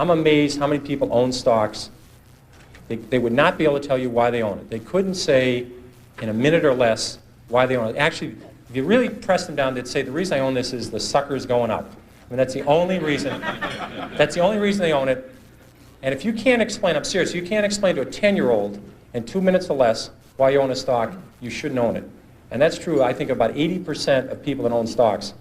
I'm amazed how many people own stocks. They would not be able to tell you why they own it. They couldn't say in a minute or less why they own it. Actually, if you really press them down, they'd say, the reason I own this is the sucker's going up. I mean, that's the only reason. That's the only reason they own it. And if you can't explain, I'm serious, you can't explain to a 10-year-old in 2 minutes or less why you own a stock, you shouldn't own it. And that's true, I think, about 80% of people that own stocks.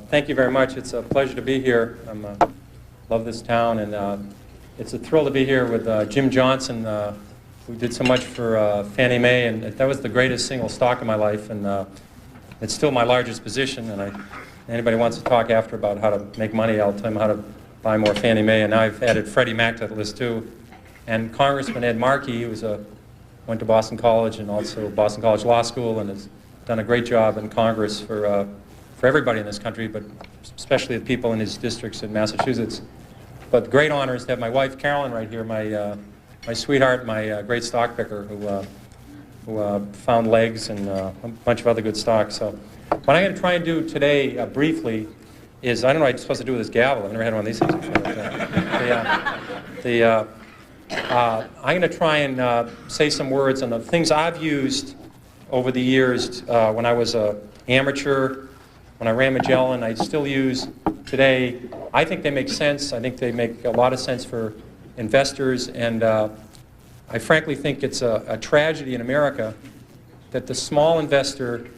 Thank you very much. It's a pleasure to be here. I love this town, and it's a thrill to be here with Jim Johnson, who did so much for Fannie Mae, and that was the greatest single stock in my life, and it's still my largest position. And anybody wants to talk after about how to make money, I'll tell them how to buy more Fannie Mae. And now I've added Freddie Mac to the list too. And Congressman Ed Markey, who went to Boston College and also Boston College Law School, and has done a great job in Congress for everybody in this country, but especially the people in his districts in Massachusetts. But the great honor is to have my wife Carolyn right here, my sweetheart, my great stock picker, who found legs and a bunch of other good stocks. So what I'm going to try and do today briefly is, I don't know what I'm supposed to do with this gavel. I've never had one of these things before. I'm going to try and say some words on the things I've used over the years when I was an amateur, when I ran Magellan. I still use today. I think they make sense. I think they make a lot of sense for investors, and I frankly think it's a tragedy in America that the small investor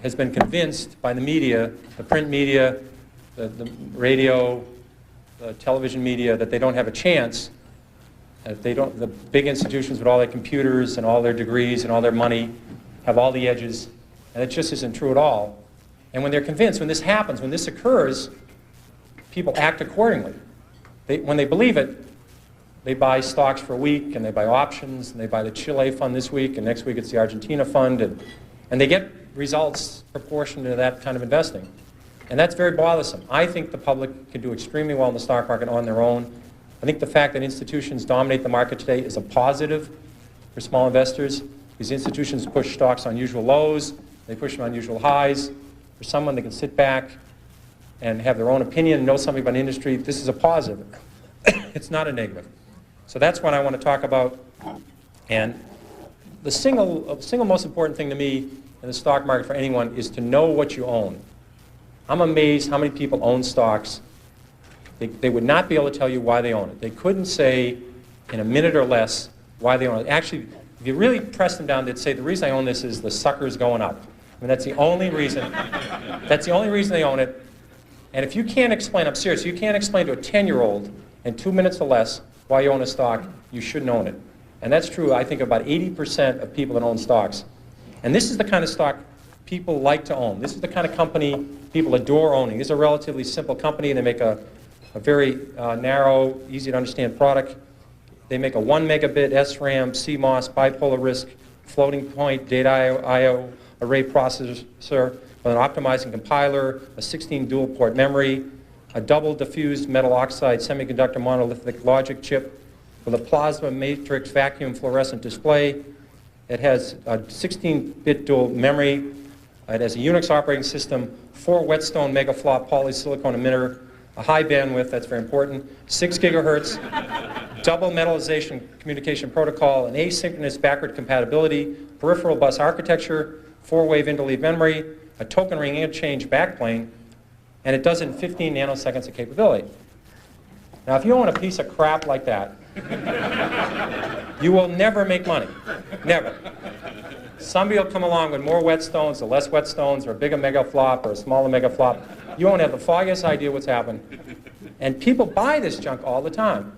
has been convinced by the media, the print media, the radio, the television media, that they don't have a chance. The big institutions with all their computers and all their degrees and all their money have all the edges, and it just isn't true at all. And when they're convinced, when this happens, when this occurs, people act accordingly. When they believe it, they buy stocks for a week, and they buy options, and they buy the Chile fund this week, and next week it's the Argentina fund, and they get results proportionate to that kind of investing. And that's very bothersome. I think the public can do extremely well in the stock market on their own. I think the fact that institutions dominate the market today is a positive for small investors. These institutions push stocks on usual lows, they push them on usual highs. For someone that can sit back and have their own opinion and know something about an industry, this is a positive. It's not a negative. So that's what I want to talk about. And the single most important thing to me in the stock market for anyone is to know what you own. I'm amazed how many people own stocks. They would not be able to tell you why they own it. They couldn't say in a minute or less why they own it. Actually, if you really press them down, they'd say, the reason I own this is the sucker's going up. I mean, that's the only reason. That's the only reason they own it. And if you can't explain, I'm serious, you can't explain to a 10-year-old in 2 minutes or less why you own a stock, you shouldn't own it. And that's true, I think, about 80% of people that own stocks. And this is the kind of stock people like to own. This is the kind of company people adore owning. This is a relatively simple company. They make a very narrow, easy to understand product. They make a 1 megabit SRAM, CMOS, bipolar risk, floating point, data I/O array processor with an optimizing compiler, a 16 dual port memory, a double diffused metal oxide semiconductor monolithic logic chip with a plasma matrix vacuum fluorescent display. It has a 16-bit dual memory. It has a Unix operating system, 4 whetstone megaflop polysilicon emitter, a high bandwidth, that's very important, 6 gigahertz, double metallization communication protocol, an asynchronous backward compatibility, peripheral bus architecture, 4-wave interleave memory, a token ring interchange backplane, and it does it in 15 nanoseconds of capability. Now, if you own a piece of crap like that, you will never make money. Never. Somebody will come along with more whetstones or less whetstones or a bigger megaflop or a smaller megaflop. You won't have the foggiest idea what's happened. And people buy this junk all the time.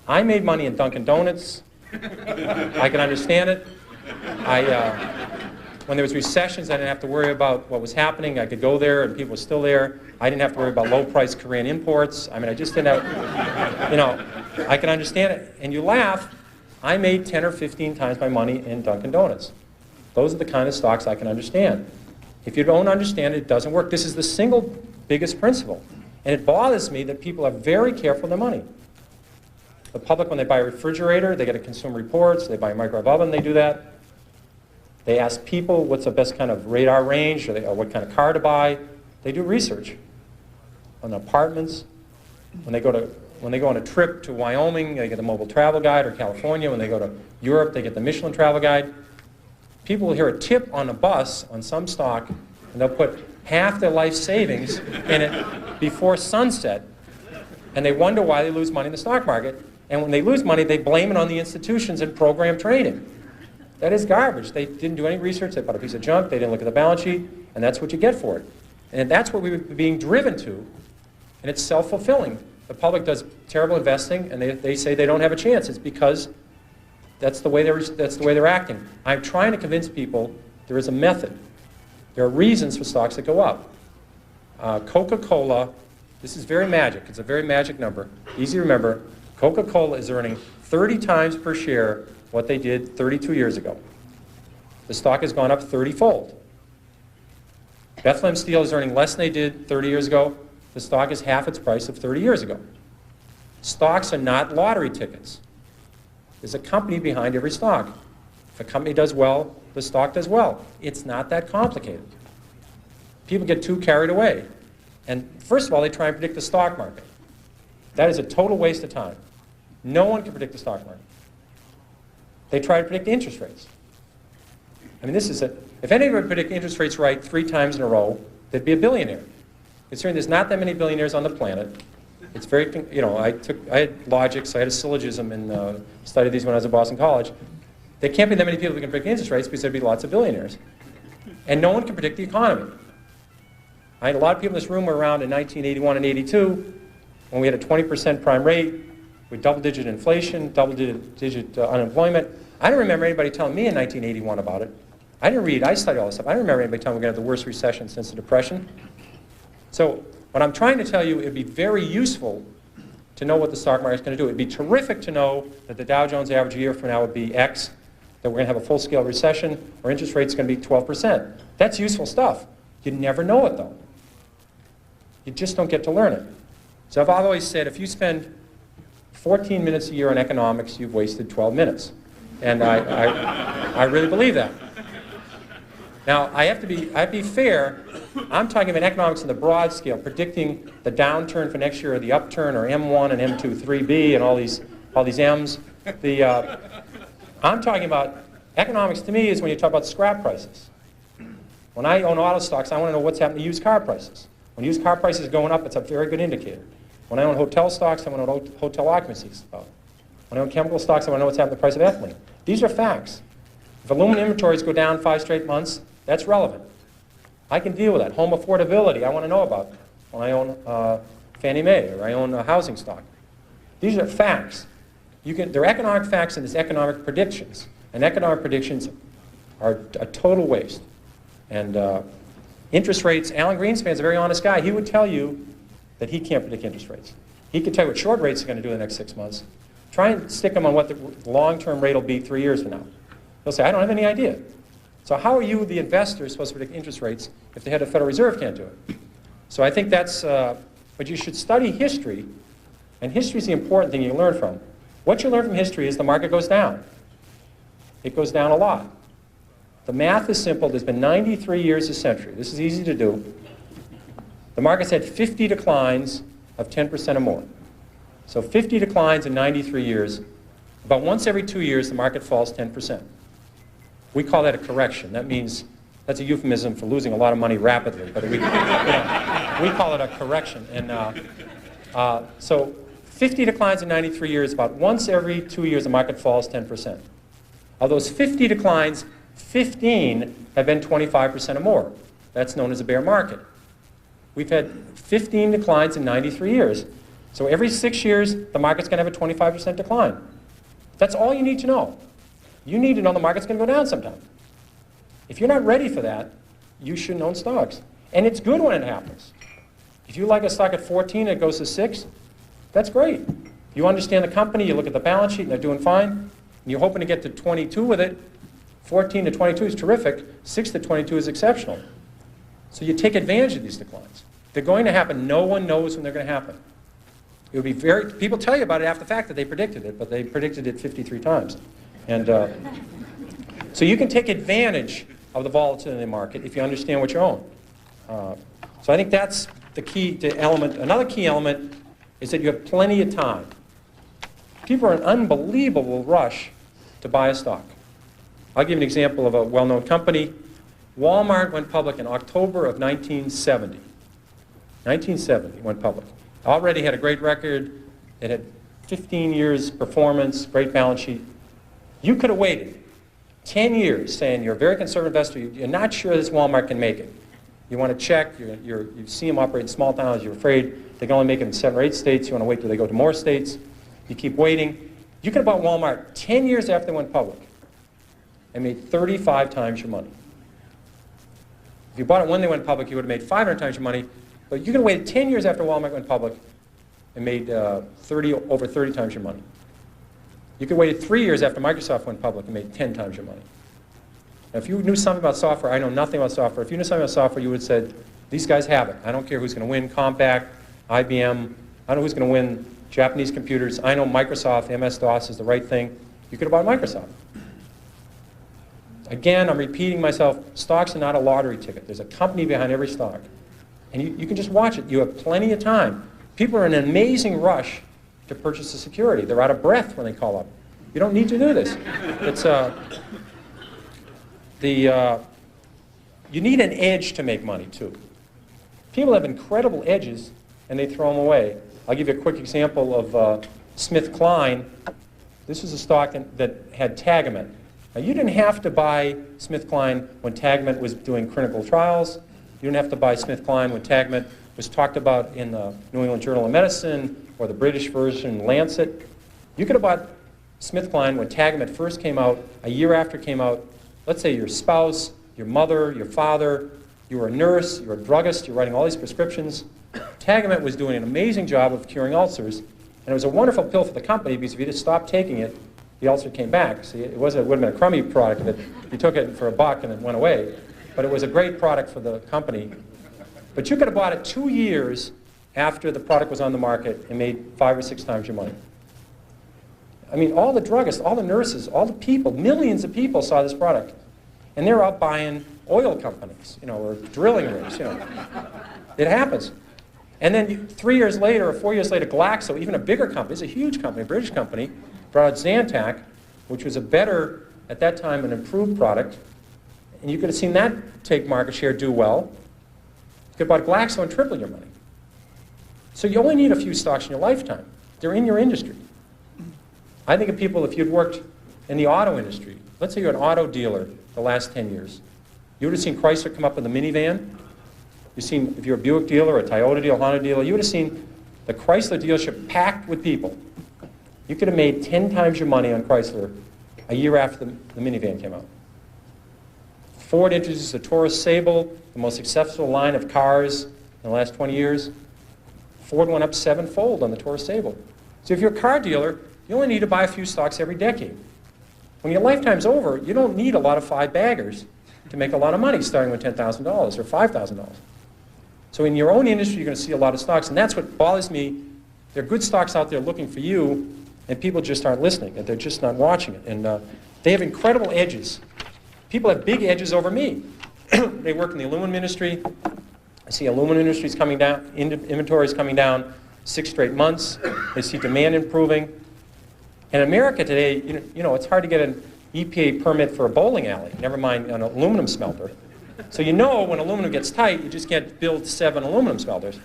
I made money in Dunkin' Donuts. I can understand it. When there was recessions, I didn't have to worry about what was happening. I could go there and people were still there. I didn't have to worry about low-priced Korean imports. I mean, I just didn't have, I can understand it. And you laugh, I made 10 or 15 times my money in Dunkin' Donuts. Those are the kind of stocks I can understand. If you don't understand it, it doesn't work. This is the single biggest principle. And it bothers me that people are very careful with their money. The public, when they buy a refrigerator, they get a Consumer Reports. They buy a microwave oven, they do that. They ask people what's the best kind of radar range, or what kind of car to buy. They do research on apartments. When they go on a trip to Wyoming, they get the mobile travel guide, or California. When they go to Europe, they get the Michelin travel guide. People will hear a tip on a bus on some stock, and they'll put half their life savings in it before sunset, and they wonder why they lose money in the stock market. And when they lose money, they blame it on the institutions and program trading. That is garbage. They didn't do any research. They bought a piece of junk. They didn't look at the balance sheet, and that's what you get for it. And that's what we were being driven to, and it's self-fulfilling. The public does terrible investing, and they say they don't have a chance. It's because that's the way they're acting. I'm trying to convince people there is a method. There are reasons for stocks that go up. Coca-Cola, this is very magic. It's a very magic number. Easy to remember. Coca-Cola is earning 30 times per share what they did 32 years ago. The stock has gone up 30-fold. Bethlehem Steel is earning less than they did 30 years ago. The stock is half its price of 30 years ago. Stocks are not lottery tickets. There's a company behind every stock. If a company does well, the stock does well. It's not that complicated. People get too carried away. And first of all, they try and predict the stock market. That is a total waste of time. No one can predict the stock market. They try to predict interest rates. I mean, if anybody would predict interest rates right 3 times in a row, they'd be a billionaire. Considering there's not that many billionaires on the planet, it's very, I had logic, so I had a syllogism and studied these when I was at Boston College. There can't be that many people who can predict interest rates because there'd be lots of billionaires. And no one can predict the economy. I had a lot of people in this room were around in 1981 and 82 when we had a 20% prime rate with double-digit inflation, double-digit unemployment. I don't remember anybody telling me in 1981 about it. I didn't read, I studied all this stuff. I don't remember anybody telling me we're going to have the worst recession since the Depression. So what I'm trying to tell you, it would be very useful to know what the stock market is going to do. It would be terrific to know that the Dow Jones average a year from now would be X, that we're going to have a full-scale recession, or interest rates are going to be 12%. That's useful stuff. You never know it, though. You just don't get to learn it. So I've always said, if you spend 14 minutes a year on economics, you've wasted 12 minutes. And I really believe that. Now, I have to be fair. I'm talking about economics in the broad scale, predicting the downturn for next year, or the upturn, or M1 and M2, 3B, and all these M's. I'm talking about economics. To me, is when you talk about scrap prices. When I own auto stocks, I want to know what's happening to used car prices. When used car prices are going up, it's a very good indicator. When I own hotel stocks, I want to know what hotel occupancy is about. When I own chemical stocks, I want to know what's happening to the price of ethylene. These are facts. If aluminum inventories go down 5 straight months, that's relevant. I can deal with that. Home affordability, I want to know about when I own Fannie Mae, or I own a housing stock. These are facts. There are economic facts and there's economic predictions. And economic predictions are a total waste. And interest rates, Alan Greenspan's a very honest guy. He would tell you that he can't predict interest rates. He could tell you what short rates are going to do in the next 6 months. Try and stick them on what the long-term rate will be 3 years from now. He'll say, I don't have any idea. So how are you, the investor, supposed to predict interest rates if the head of the Federal Reserve can't do it? So I think that's, but you should study history, and history is the important thing you learn from. What you learn from history is the market goes down. It goes down a lot. The math is simple. There's been 93 years a century. This is easy to do. The market's had 50 declines of 10% or more. So 50 declines in 93 years. About once every 2 years, the market falls 10%. We call that a correction. That means, that's a euphemism for losing a lot of money rapidly. But we call it a correction. And so 50 declines in 93 years, about once every 2 years, the market falls 10%. Of those 50 declines, 15 have been 25% or more. That's known as a bear market. We've had 15 declines in 93 years. So every 6 years, the market's going to have a 25% decline. That's all you need to know. You need to know the market's going to go down sometime. If you're not ready for that, you shouldn't own stocks. And it's good when it happens. If you like a stock at 14 and it goes to 6, that's great. You understand the company, you look at the balance sheet, and they're doing fine, and you're hoping to get to 22 with it. 14 to 22 is terrific. 6 to 22 is exceptional. So you take advantage of these declines. They're going to happen. No one knows when they're going to happen. It would be people tell you about it after the fact that they predicted it, but they predicted it 53 times. And So you can take advantage of the volatility in the market if you understand what you own. So I think that's the key to element. Another key element is that you have plenty of time. People are in an unbelievable rush to buy a stock. I'll give you an example of a well-known company. Walmart went public in October of 1970. 1970 went public. Already had a great record. It had 15 years performance, great balance sheet. You could have waited 10 years saying you're a very conservative investor. You're not sure this Walmart can make it. You want to check. You see them operate in small towns. You're afraid they can only make it in 7 or 8 states. You want to wait till they go to more states. You keep waiting. You could have bought Walmart 10 years after they went public and made 35 times your money. If you bought it when they went public, you would have made 500 times your money. But you could have waited 10 years after Walmart went public and made over 30 times your money. You could have waited 3 years after Microsoft went public and made 10 times your money. Now, if you knew something about software, I know nothing about software. If you knew something about software, you would have said, these guys have it. I don't care who's going to win, Compaq, IBM. I know who's going to win Japanese computers. I know Microsoft, MS-DOS is the right thing. You could have bought Microsoft. Again, I'm repeating myself. Stocks are not a lottery ticket. There's a company behind every stock. And you can just watch it. You have plenty of time. People are in an amazing rush to purchase a security. They're out of breath when they call up. You don't need to do this. It's you need an edge to make money, too. People have incredible edges, and they throw them away. I'll give you a quick example of SmithKline. This is a stock that had Tagamet. Now, you didn't have to buy SmithKline when Tagamet was doing clinical trials. You didn't have to buy SmithKline when Tagamet was talked about in the New England Journal of Medicine or the British version, Lancet. You could have bought SmithKline when Tagamet first came out, a year after it came out. Let's say your spouse, your mother, your father, you were a nurse, you were a druggist, you're writing all these prescriptions. Tagamet was doing an amazing job of curing ulcers, and it was a wonderful pill for the company because if you just stopped taking it, the ulcer came back. See, it would have been a crummy product if you took it for $1 and it went away, but it was a great product for the company. But you could have bought it 2 years after the product was on the market and made 5 or 6 times your money. I mean, all the druggists, all the nurses, all the people, millions of people saw this product. And they're out buying oil companies, or drilling rigs, It happens. And then 3 years later or 4 years later, Glaxo, even a bigger company, it's a huge company, a British company, brought out Zantac, which was a better, at that time, an improved product. And you could have seen that take market share, do well. You could have bought Glaxo and triple your money. So you only need a few stocks in your lifetime. They're in your industry. I think of people, if you'd worked in the auto industry, let's say you're an auto dealer the last 10 years, you would have seen Chrysler come up with a minivan. You've seen, if you're a Buick dealer, a Toyota dealer, Honda dealer, you would have seen the Chrysler dealership packed with people. You could have made 10 times your money on Chrysler a year after the minivan came out. Ford introduced the Taurus Sable, the most successful line of cars in the last 20 years. Ford went up 7-fold on the Taurus Sable. So if you're a car dealer, you only need to buy a few stocks every decade. When your lifetime's over, you don't need a lot of 5-baggers to make a lot of money starting with $10,000 or $5,000. So in your own industry, you're going to see a lot of stocks, and that's what bothers me. There are good stocks out there looking for you, and people just aren't listening, and they're just not watching it. And they have incredible edges. People have big edges over me. They work in the aluminum industry. I see aluminum industries coming down, inventories coming down 6 straight months. They see demand improving. In America today, it's hard to get an EPA permit for a bowling alley, never mind an aluminum smelter. So when aluminum gets tight, you just can't build 7 aluminum smelters.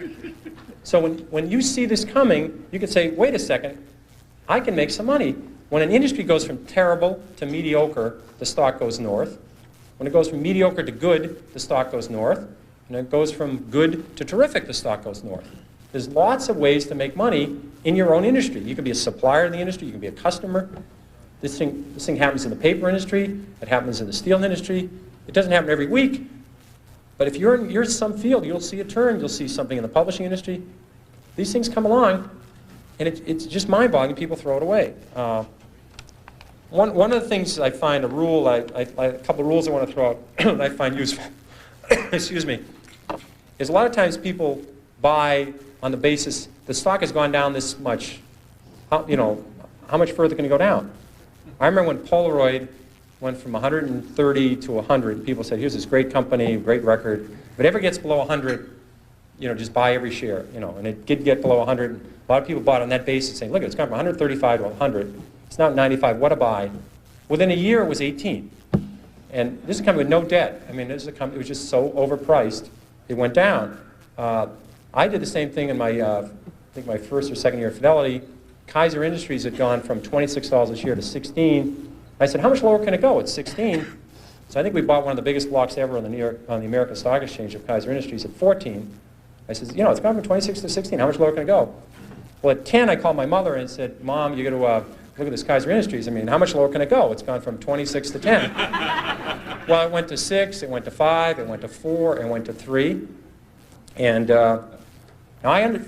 So when you see this coming, you can say, wait a second, I can make some money. When an industry goes from terrible to mediocre, the stock goes north. When it goes from mediocre to good, the stock goes north. And it goes from good to terrific, the stock goes north. There's lots of ways to make money in your own industry. You can be a supplier in the industry. You can be a customer. This thing happens in the paper industry. It happens in the steel industry. It doesn't happen every week. But if you're in some field, you'll see a turn. You'll see something in the publishing industry. These things come along, and it's just mind-boggling. People throw it away. One of the things I find, a couple of rules I want to throw out that I find useful, excuse me, is a lot of times people buy on the basis the stock has gone down this much. How much further can it go down? I remember when Polaroid went from 130 to 100. People said, here's this great company, great record. If it ever gets below 100, just buy every share, and it did get below 100. A lot of people bought on that basis, saying, look, it's gone from 135 to 100. It's now 95, what a buy. Within a year, it was 18. And this is a company with no debt. I mean, this is a company, it was just so overpriced, it went down. I did the same thing in my, I think my first or second year at Fidelity. Kaiser Industries had gone from $26 a share to 16. I said, how much lower can it go? It's 16. So I think we bought one of the biggest blocks ever on the American Stock Exchange of Kaiser Industries at 14. I said, it's gone from 26 to 16. How much lower can it go? Well, at 10, I called my mother and said, Mom, you got to look at this Kaiser Industries. I mean, how much lower can it go? It's gone from 26 to 10. Well, it went to 6, it went to 5, it went to 4, it went to 3. And now,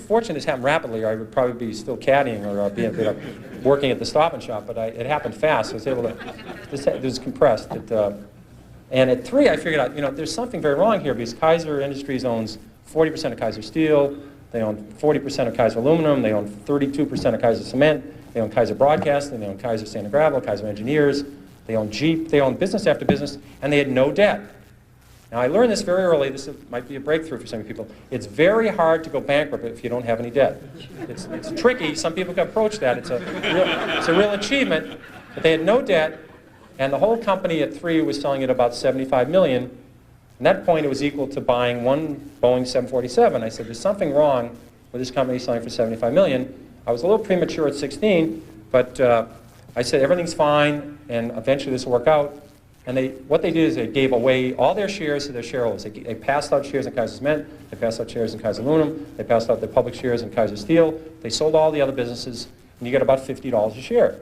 fortunately, this happened rapidly, or I would probably be still caddying or working at the Stop and Shop, but it happened fast. So I was able to, it was compressed. And at 3, I figured out, there's something very wrong here, because Kaiser Industries owns 40% of Kaiser Steel, they own 40% of Kaiser Aluminum, they own 32% of Kaiser Cement, they own Kaiser Broadcasting, they own Kaiser Sand and Gravel, Kaiser Engineers, they own Jeep, they own business after business, and they had no debt. Now, I learned this very early. This might be a breakthrough for some people. It's very hard to go bankrupt if you don't have any debt. It's tricky. Some people can approach that. It's a real achievement. But they had no debt, and the whole company at 3 was selling at about $75 million. At that point, it was equal to buying one Boeing 747. I said, there's something wrong with this company selling for $75 million. I was a little premature at 16, but I said, everything's fine, and eventually this will work out. And what they did is they gave away all their shares to their shareholders. They passed out shares in Kaiser Cement, they passed out shares in Kaiser Aluminum, they passed out their public shares in Kaiser Steel, they sold all the other businesses, and you get about $50 a share.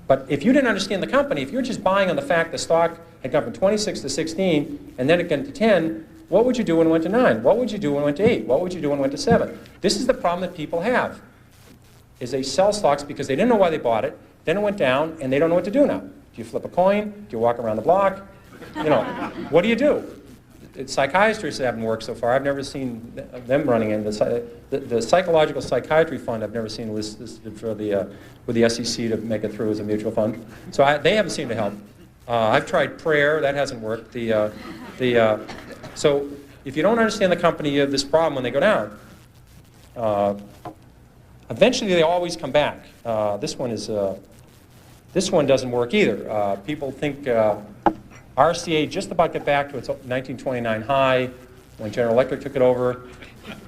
But if you didn't understand the company, if you were just buying on the fact the stock had gone from 26 to 16, and then it went to 10, what would you do when it went to 9? What would you do when it went to 8? What would you do when it went to 7? This is the problem that people have, is they sell stocks because they didn't know why they bought it, then it went down, and they don't know what to do now. Do you flip a coin? Do you walk around the block? What do you do? Psychiatrists haven't worked so far. I've never seen them running in. The Psychological Psychiatry Fund, I've never seen listed for with the SEC to make it through as a mutual fund. So they haven't seemed to help. I've tried prayer. That hasn't worked. So if you don't understand the company, you have this problem when they go down. Eventually, they always come back. This one doesn't work either. People think RCA just about got back to its 1929 high when General Electric took it over.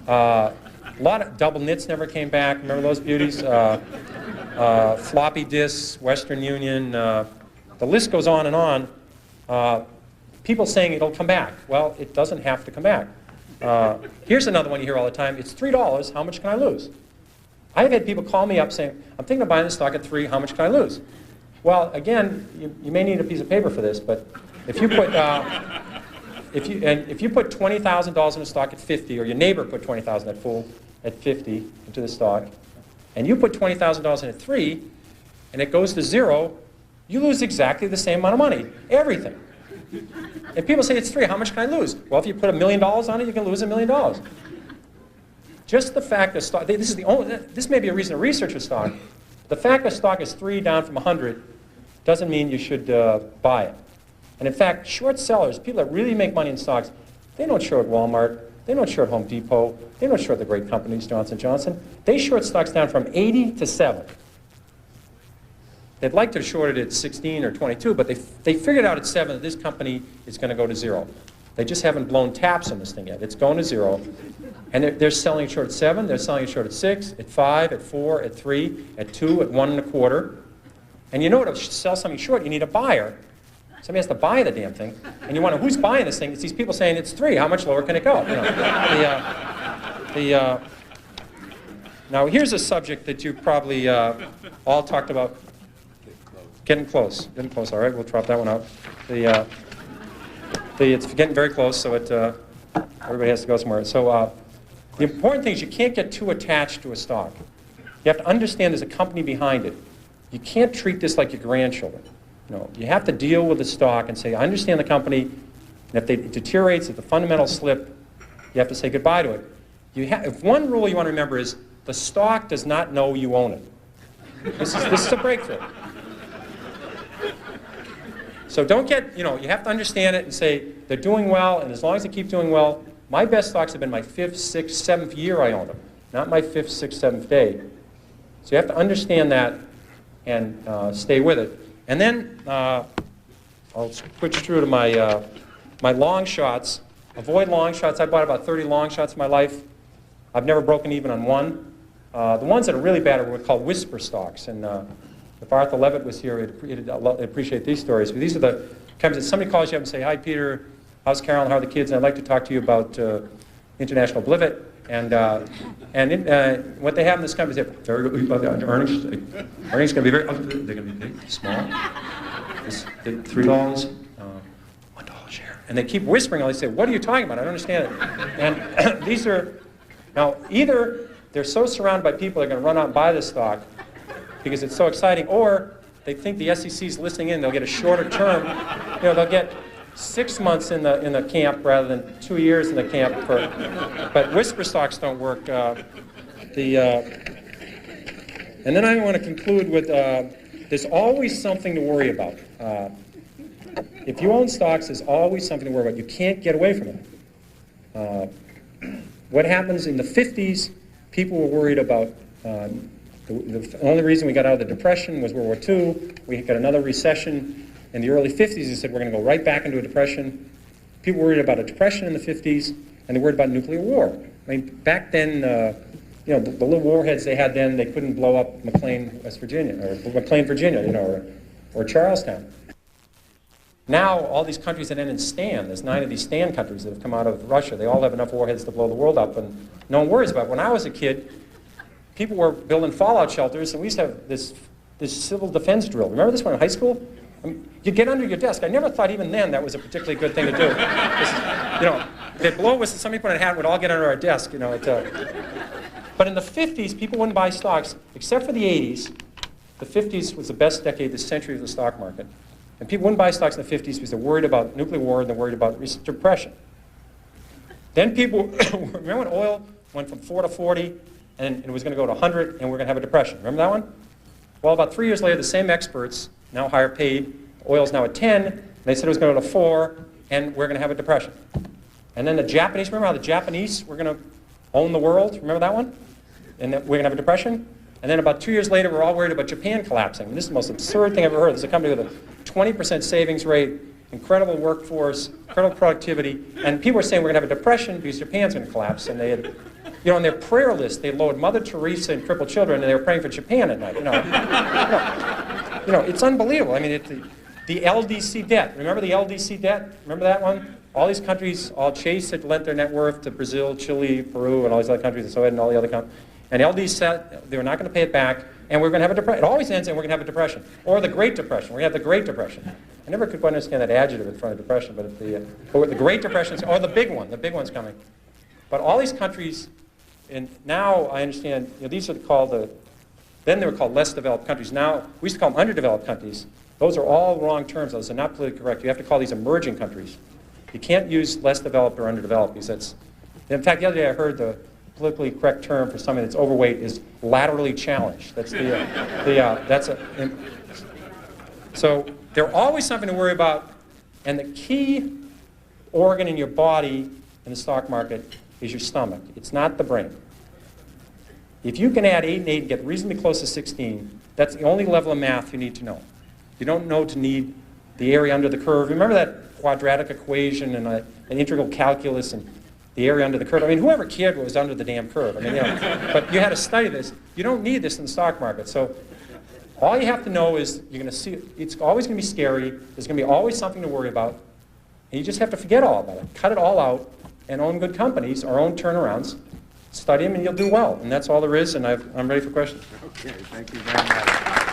A lot of double knits never came back. Remember those beauties? Floppy disks, Western Union. The list goes on and on. People saying it'll come back. Well, it doesn't have to come back. Here's another one you hear all the time. It's $3. How much can I lose? I've had people call me up saying, I'm thinking of buying this stock at 3. How much can I lose? Well, again, you may need a piece of paper for this, but if you put if you put $20,000 in a stock at 50, or your neighbor put $20,000 at 50 into the stock, and you put $20,000 in at 3, and it goes to 0, you lose exactly the same amount of money, everything. And people say it's 3. How much can I lose? Well, if you put $1 million on it, you can lose $1 million. Just the fact that stock, this may be a reason to research a stock. The fact that stock is 3 down from 100 doesn't mean you should buy it. And in fact, short sellers, people that really make money in stocks, they don't short Walmart, they don't short Home Depot, they don't short the great companies, Johnson & Johnson. They short stocks down from 80 to 7. They'd like to short it at 16 or 22, but they figured out at 7 that this company is going to go to 0. They just haven't blown taps on this thing yet. It's going to 0. And they're selling it short at 7, they're selling it short at 6, at 5, at 4, at 3, at 2, at 1 1/4. And you know to sell something short, you need a buyer. Somebody has to buy the damn thing. And you wonder, who's buying this thing? It's these people saying it's 3. How much lower can it go? Now, here's a subject that you probably all talked about. Getting close. Getting close. All right, we'll drop that one out. It's getting very close, so everybody has to go somewhere. So the important thing is you can't get too attached to a stock. You have to understand there's a company behind it. You can't treat this like your grandchildren. You have to deal with the stock and say, I understand the company, and if it deteriorates, if the fundamentals slip, you have to say goodbye to it. If one rule you want to remember is, the stock does not know you own it. This is a breakthrough. So don't get, you have to understand it and say they're doing well, and as long as they keep doing well, my best stocks have been my 5th, 6th, 7th year I owned them, not my 5th, 6th, 7th day. So you have to understand that and stay with it. And then I'll switch through to my, my long shots. Avoid long shots. I bought about 30 long shots in my life. I've never broken even on one. The ones that are really bad are what we call whisper stocks. And if Arthur Levitt was here, he'd appreciate these stories. But these are the times that somebody calls you up and say, "Hi, Peter. How's Carolyn? How are the kids? And I'd like to talk to you about International Buffett." And what they have in this company is very good about the earnings. Earnings going to be very, they're going to be big, small. $3, $1 share. And they keep whispering. They say, "What are you talking about? I don't understand it." And these are, now either they're so surrounded by people that are going to run out and buy this stock because it's so exciting, or they think the SEC's listening in. They'll get a shorter term. They'll get 6 months in the camp rather than 2 years in the camp. But whisper stocks don't work. And then I want to conclude with there's always something to worry about. If you own stocks, there's always something to worry about. You can't get away from it. What happens in the 50s, people were worried about the only reason we got out of the Depression was World War II. We got another recession. In the early 50s, they said we're going to go right back into a depression. People were worried about a depression in the 50s, and they worried about nuclear war. I mean, back then, the little warheads they had then, they couldn't blow up McLean, West Virginia, or McLean, Virginia, or Charlestown. Now, all these countries that end in STAN, there's 9 of these STAN countries that have come out of Russia. They all have enough warheads to blow the world up, and no one worries about it. When I was a kid, people were building fallout shelters, and we used to have this civil defense drill. Remember this one in high school? I mean, you get under your desk. I never thought even then that was a particularly good thing to do. They'd blow us, somebody put on a hat, we'd all get under our desk. But in the 50s, people wouldn't buy stocks, except for the 80s. The 50s was the best decade, the century of the stock market. And people wouldn't buy stocks in the 50s because they're worried about nuclear war and they're worried about depression. Then people, remember when oil went from 4 to 40 and it was going to go to 100 and we're going to have a depression? Remember that one? Well, about 3 years later, the same experts, now higher paid, oil's now at 10, and they said it was going to go to 4 and we're going to have a depression. And then the Japanese, remember how the Japanese were going to own the world? Remember that one? And that we're going to have a depression? And then about 2 years later, we're all worried about Japan collapsing. And this is the most absurd thing I've ever heard. There's a company with a 20% savings rate, incredible workforce, incredible productivity, and people were saying we're going to have a depression because Japan's going to collapse. And they had, on their prayer list, they loaded Mother Teresa and crippled children, and they were praying for Japan at night. It's unbelievable. I mean, the LDC debt. Remember the LDC debt? Remember that one? All these countries, all Chase had lent their net worth to Brazil, Chile, Peru, and all these other countries, and so and all the other countries. And LD said they were not going to pay it back, and we're going to have a depression. It always ends, and we're going to have a depression. Or the Great Depression. We're going to have the Great Depression. I never could quite understand that adjective in front of depression, but the Great Depression, or the big one. The big one's coming. But all these countries, and now I understand, these are called then they were called less developed countries. Now, we used to call them underdeveloped countries. Those are all wrong terms. Those are not politically correct. You have to call these emerging countries. You can't use less developed or underdeveloped because that's, in fact, the other day I heard the politically correct term for somebody that's overweight is laterally challenged. That's so there's always something to worry about, and the key organ in your body in the stock market is your stomach. It's not the brain. If you can add 8 and 8 and get reasonably close to 16, that's the only level of math you need to know. You don't know to need the area under the curve. Remember that quadratic equation and an integral calculus and the area under the curve? I mean, whoever cared what was under the damn curve? I mean, but you had to study this. You don't need this in the stock market. So all you have to know is you're going to see, it's always going to be scary. There's going to be always something to worry about. And you just have to forget all about it. Cut it all out and own good companies or own turnarounds. Study them and you'll do well. And that's all there is, and I'm ready for questions. Okay, thank you very much.